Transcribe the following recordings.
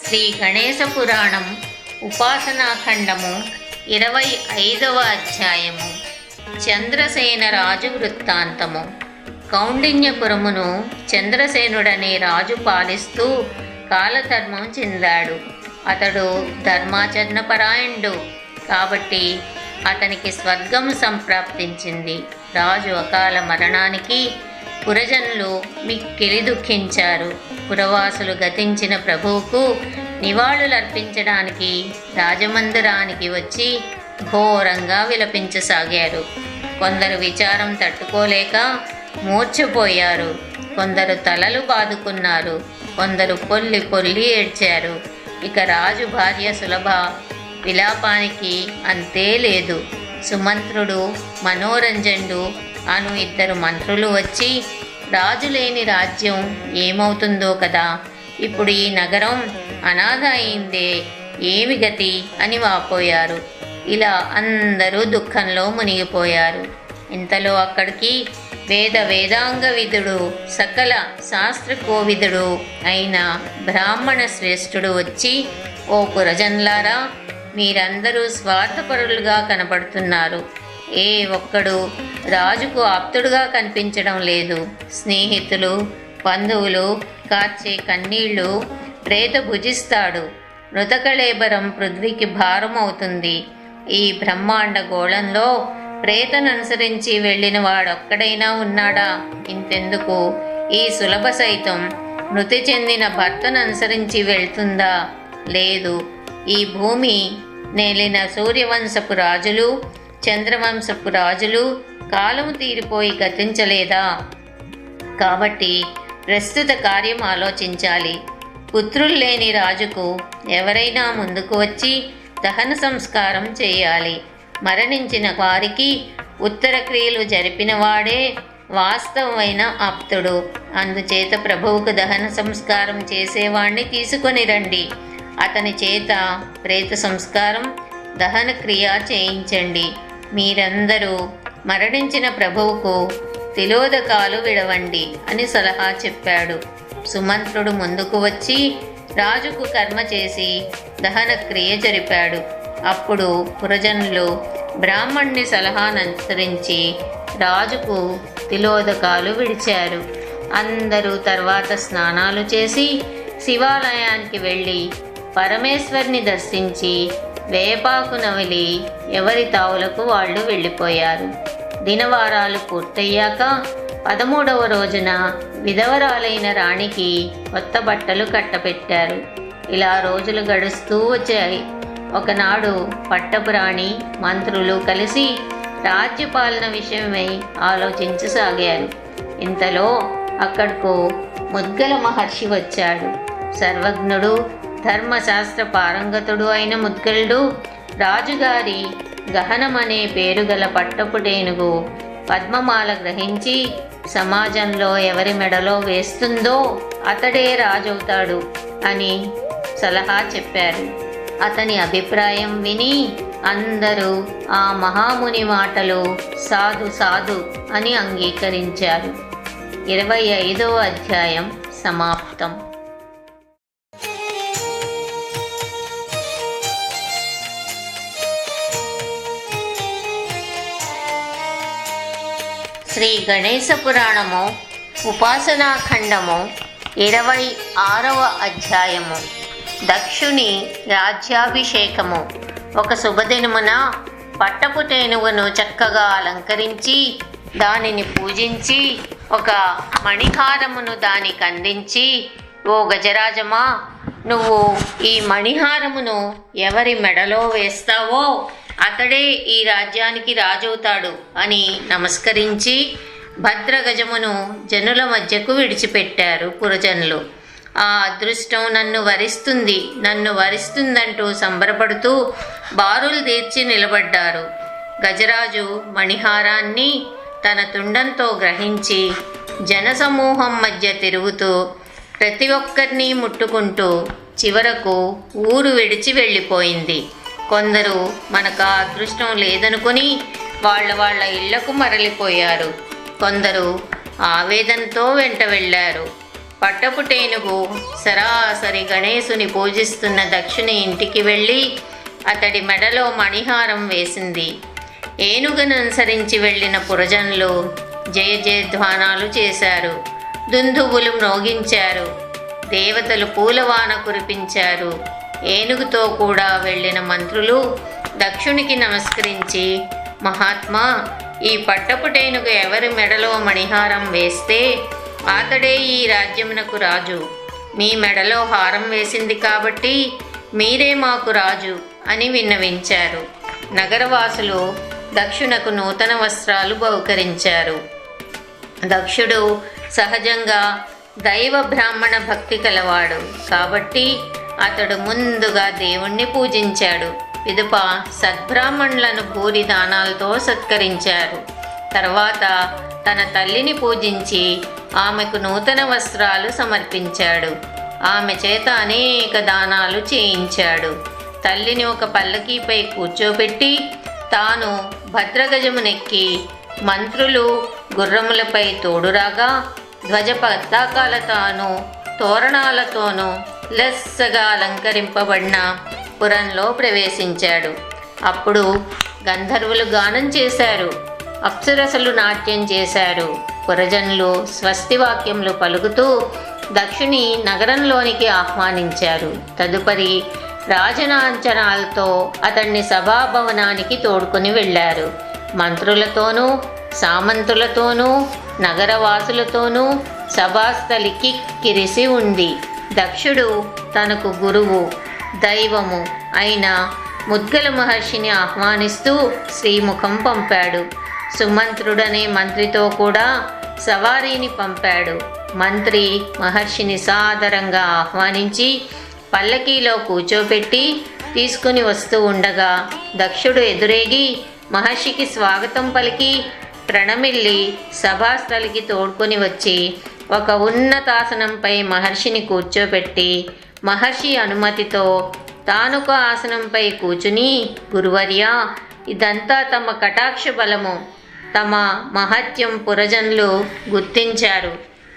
శ్రీ గణేశ పురాణం ఉపాసనాఖండము 25వ అధ్యాయము. చంద్రసేన రాజు వృత్తాంతము. కౌండిన్యపురమును చంద్రసేనుడనే రాజు పాలిస్తూ కాలధర్మం చెందాడు. అతడు ధర్మాచరణపరాయణుడు కాబట్టి అతనికి స్వర్గం సంప్రాప్తించింది. రాజు అకాల మరణానికి పురజనులు మిక్కిలి దుఃఖించారు. పురవాసులు గతించిన ప్రభువుకు నివాళులర్పించడానికి రాజమందిరానికి వచ్చి ఘోరంగా విలపించసాగారు. కొందరు విచారం తట్టుకోలేక మూర్ఛపోయారు, కొందరు తలలు బాదుకున్నారు, కొందరు పొల్లి పొల్లి ఏడ్చారు. ఇక రాజు భార్య సులభ విలాపానికి అంతే లేదు. సుమంత్రుడు, మనోరంజనుడు అను 2 మంత్రులు వచ్చి రాజు లేని రాజ్యం ఏమవుతుందో కదా, ఇప్పుడు ఈ నగరం అనాథ అయిందే, ఏమి గతి అని వాపోయారు. ఇలా అందరూ దుఃఖంలో మునిగిపోయారు. ఇంతలో అక్కడికి వేదాంగ విదుడు, సకల శాస్త్రకోవిదుడు అయిన బ్రాహ్మణ శ్రేష్ఠుడు వచ్చి, ఓ పురజన్లారా, మీరందరూ స్వార్థపరులుగా కనపడుతున్నారు. ఏ ఒక్కడు రాజుకు ఆప్తుడుగా కనిపించడం లేదు. స్నేహితులు, బంధువులు కార్చే కన్నీళ్లు ప్రేత భుజిస్తాడు. మృతకళేబరం పృథ్వీకి భారం అవుతుంది. ఈ బ్రహ్మాండ గోళంలో ప్రేతననుసరించి వెళ్ళిన వాడొక్కడైనా ఉన్నాడా? ఇంతెందుకు, ఈ సులభ సైతం మృతి చెందిన భర్తను అనుసరించి వెళ్తుందా? లేదు. ఈ భూమి నేలిన సూర్యవంశపు రాజులు, చంద్రవంశపు రాజులు కాలము తీరిపోయి గతించలేదా? కాబట్టి ప్రస్తుత కార్యం ఆలోచించాలి. పుత్రులు లేని రాజుకు ఎవరైనా ముందుకు వచ్చి దహన సంస్కారం చేయాలి. మరణించిన వారికి ఉత్తర క్రియలు జరిపిన వాడే వాస్తవమైన ఆప్తుడు. అందుచేత ప్రభువుకు దహన సంస్కారం చేసేవాణ్ణి తీసుకొని రండి. అతని చేత ప్రేత సంస్కారం, దహన క్రియ చేయించండి. మీరందరూ మరణించిన ప్రభువుకు తిలోదకాలు విడవండి అని సలహా చెప్పాడు. సుమంత్రుడు ముందుకు వచ్చి రాజుకు కర్మ చేసి దహన క్రియ జరిపాడు. అప్పుడు పురజనులు బ్రాహ్మణ్ణి సలహాననుసరించి రాజుకు తిలోదకాలు విడిచారు. అందరూ తర్వాత స్నానాలు చేసి శివాలయానికి వెళ్ళి పరమేశ్వరుని దర్శించి వేపాకు నవిలి ఎవరి తావులకు వాళ్ళు వెళ్ళిపోయారు. దినవారాలు పూర్తయ్యాక 13వ రోజున విధవరాలైన రాణికి కొత్త బట్టలు కట్టబెట్టారు. ఇలా రోజులు గడుస్తూ వచ్చాయి. ఒకనాడు పట్టపు రాణి, మంత్రులు కలిసి రాజ్యపాలన విషయమై ఆలోచించసాగారు. ఇంతలో అక్కడకు ముద్గల మహర్షి వచ్చాడు. సర్వజ్ఞుడు, ధర్మశాస్త్ర పారంగతుడు అయిన ముద్గలుడు రాజుగారి గహనమనే పేరుగల పట్టపుటేనుగు పద్మమాల గ్రహించి సమాజంలో ఎవరి మెడలో వేస్తుందో అతడే రాజవుతాడు అని సలహా చెప్పారు. అతని అభిప్రాయం విని అందరూ ఆ మహాముని మాటలు సాధు సాధు అని అంగీకరించారు. 25వ అధ్యాయం సమాప్తం. శ్రీ గణేశ పురాణము ఉపాసనాఖండము 26వ అధ్యాయము. దక్షుని రాజ్యాభిషేకము. ఒక శుభదినమున పట్టపుటేనుగును చక్కగా అలంకరించి దానిని పూజించి ఒక మణిహారమును దానికి అందించి, ఓ గజరాజమా, నువ్వు ఈ మణిహారమును ఎవరి మెడలో వేస్తావో అతడే ఈ రాజ్యానికి రాజవుతాడు అని నమస్కరించి భద్రగజమును జనుల మధ్యకు విడిచిపెట్టారు పురజనులు. ఆ అదృష్టం నన్ను వరిస్తుందంటూ సంబరపడుతూ బారులు తీర్చి నిలబడ్డారు. గజరాజు మణిహారాన్ని తన తుండంతో గ్రహించి జనసమూహం మధ్య తిరుగుతూ ప్రతి ఒక్కరిని ముట్టుకుంటూ చివరకు ఊరు విడిచి వెళ్ళిపోయింది. కొందరు మనకు ఆ అదృష్టం లేదనుకుని వాళ్ళ ఇళ్లకు మరలిపోయారు. కొందరు ఆవేదనతో వెంట వెళ్ళారు. పట్టపుటేనుగు సరాసరి గణేశుని పూజిస్తున్న దక్షుని ఇంటికి వెళ్ళి అతడి మెడలో మణిహారం వేసింది. ఏనుగును అనుసరించి వెళ్ళిన పురజనులు జయ జయధ్వానాలు చేశారు, దుందువులు మ్రోగించారు, దేవతలు పూలవాన కురిపించారు. ఏనుగుతో కూడా వెళ్ళిన మంత్రులు దక్షునికి నమస్కరించి, మహాత్మా, ఈ పట్టపుటేనుగు ఎవరి మెడలో మణిహారం వేస్తే అతడే ఈ రాజ్యమునకు రాజు. మీ మెడలో హారం వేసింది కాబట్టి మీరే మాకు రాజు అని విన్నవించారు. నగరవాసులు దక్షునకు నూతన వస్త్రాలు బహుకరించారు. దక్షుడు సహజంగా దైవ బ్రాహ్మణ భక్తి కలవాడు కాబట్టి అతడు ముందుగా దేవుణ్ణి పూజించాడు. పిదప సద్బ్రాహ్మణులను భూరి దానాలతో సత్కరించారు. తర్వాత తన తల్లిని పూజించి ఆమెకు నూతన వస్త్రాలు సమర్పించాడు. ఆమె చేత అనేక దానాలు చేయించాడు. తల్లిని ఒక పల్లకీపై కూర్చోబెట్టి తాను భద్రగజమునెక్కి మంత్రులు గుర్రములపై తోడురాగా ధ్వజ పతాకాలతోనూ తోరణాలతోనూ లెస్సగా అలంకరింపబడిన పురంలో ప్రవేశించాడు. అప్పుడు గంధర్వులు గానం చేశారు, అప్సరసలు నాట్యం చేశారు. పురజనులు స్వస్తి వాక్యములు పలుకుతూ దక్షుని నగరంలోనికి ఆహ్వానించారు. తదుపరి రాజనాంచనాలతో అతన్ని సభాభవనానికి తోడుకొని వెళ్ళారు. మంత్రులతోనూ సామంతులతోనూ నగరవాసులతోనూ సభాస్థలికి కిరిసి ఉంది. దక్షుడు తనకు గురువు దైవము అయిన ముద్గల మహర్షిని ఆహ్వానిస్తూ శ్రీముఖం పంపాడు. సుమంత్రుడనే మంత్రితో కూడా సవారీని పంపాడు. మంత్రి మహర్షిని సాదరంగా ఆహ్వానించి పల్లకీలో కూర్చోబెట్టి తీసుకుని వస్తూ ఉండగా దక్షుడు ఎదురేగి మహర్షికి స్వాగతం పలికి ప్రణమిల్లి సభాస్థలికి తోడ్కొని వచ్చి ఒక ఉన్నతాసనంపై మహర్షిని కూర్చోబెట్టి మహర్షి అనుమతితో తానొక ఆసనంపై కూర్చుని, గురువర్యా, ఇదంతా తమ కటాక్ష బలము, తమ మహత్యం పురజనులు గుర్తించారు.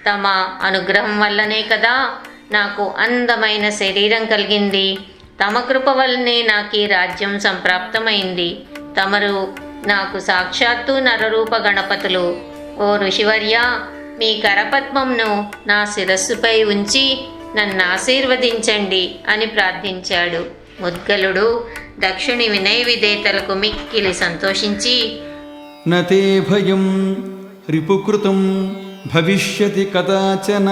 తమ అనుగ్రహం వల్లనే కదా నాకు అందమైన శరీరం కలిగింది. తమ కృప వల్లనే నాకు ఈ రాజ్యం సంప్రాప్తమైంది. తమరు నాకు సాక్షాత్తు నరరూప గణపతులు. ఓ ఋషివర్య, మీ కరపద్మంను నా శిరస్సుపై ఉంచి నన్ను ఆశీర్వదించండి అని ప్రార్థించాడు. ముద్గలుడు దక్షుని వినయ విధేతలకు మిక్కిలి సంతోషించి, నతే భయం రిపుకృతం భవిష్యతి కదాచన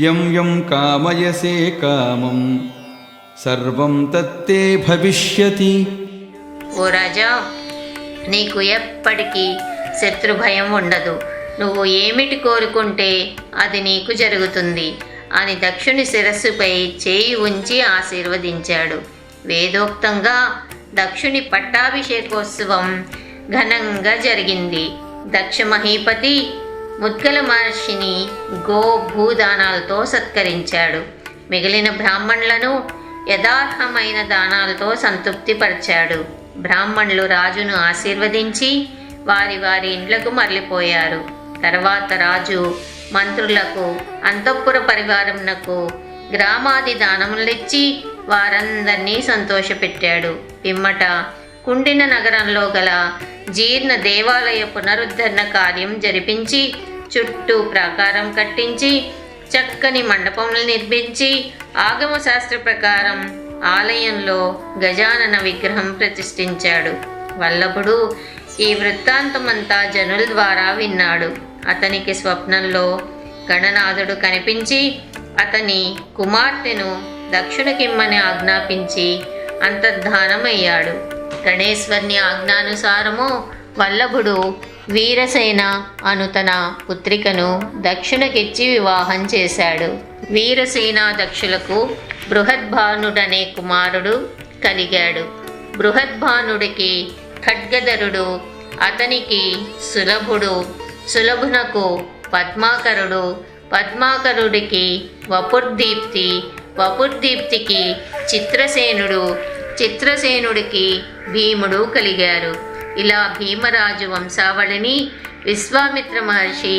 యం యం కామయసే కామం సర్వం తత్తే భవిష్యతి. ఓ రాజా, నీకు ఎప్పటికీ శత్రుభయం ఉండదు. నువ్వు ఏమిటి కోరుకుంటే అది నీకు జరుగుతుంది అని దక్షుని శిరస్సుపై చేయి ఉంచి ఆశీర్వదించాడు. వేదోక్తంగా దక్షుని పట్టాభిషేకోత్సవం ఘనంగా జరిగింది. దక్ష మహీపతి ముద్గల మహర్షిని గో భూదానాలతో సత్కరించాడు. మిగిలిన బ్రాహ్మణులను యథార్హమైన దానాలతో సంతృప్తిపరిచాడు. బ్రాహ్మణులు రాజును ఆశీర్వదించి వారి వారి ఇండ్లకు మరలిపోయారు. తర్వాత రాజు మంత్రులకు అంతఃపుర పరివారమునకు గ్రామాది దానములిచ్చి వారందరినీ సంతోషపెట్టాడు. పిమ్మట కుండిన నగరంలో గల జీర్ణ దేవాలయ పునరుద్ధరణ కార్యం జరిపించి చుట్టూ ప్రాకారం కట్టించి చక్కని మండపములు నిర్మించి ఆగమ శాస్త్ర ప్రకారం ఆలయంలో గజానన విగ్రహం ప్రతిష్ఠించాడు. వల్లభుడు ఈ వృత్తాంతమంతా జనుల ద్వారా విన్నాడు. అతనికి స్వప్నంలో గణనాథుడు కనిపించి అతని కుమార్తెను దక్షునికిమ్మని ఆజ్ఞాపించి అంతర్ధానమయ్యాడు. గణేశ్వరుని ఆజ్ఞానుసారము వల్లభుడు వీరసేన అను తన పుత్రికను దక్షునకిచ్చి వివాహం చేశాడు. వీరసేన దక్షులకు బృహద్భానుడనే కుమారుడు కలిగాడు. బృహద్భానుడికి ఖడ్గధరుడు, అతనికి సులభుడు, సులభునకు పద్మాకరుడు, పద్మాకరుడికి వపుర్దీప్తి, వపుర్దీప్తికి చిత్రసేనుడు, చిత్రసేనుడికి భీముడు కలిగారు. ఇలా భీమరాజు వంశావళిని విశ్వామిత్ర మహర్షి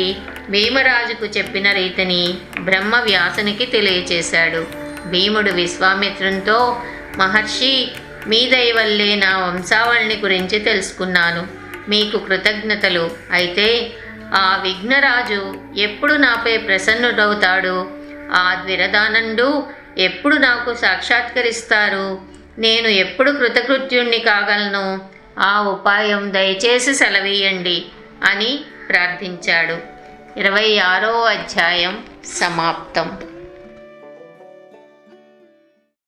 భీమరాజుకు చెప్పిన రీతిని బ్రహ్మ వ్యాసునికి తెలియచేశాడు. భీముడు విశ్వామిత్రునితో, మహర్షి, మీ దయ వల్లే నా వంశావళిని గురించి తెలుసుకున్నాను. మీకు కృతజ్ఞతలు. అయితే ఆ విఘ్నరాజు ఎప్పుడు నాపై ప్రసన్నుడవుతాడు? ఆ ద్విరదానండు ఎప్పుడు నాకు సాక్షాత్కరిస్తారు? నేను ఎప్పుడు కృతకృత్యుణ్ణి కాగలను? ఆ ఉపాయం దయచేసి సెలవీయండి అని ప్రార్థించాడు. 26వ అధ్యాయం సమాప్తం.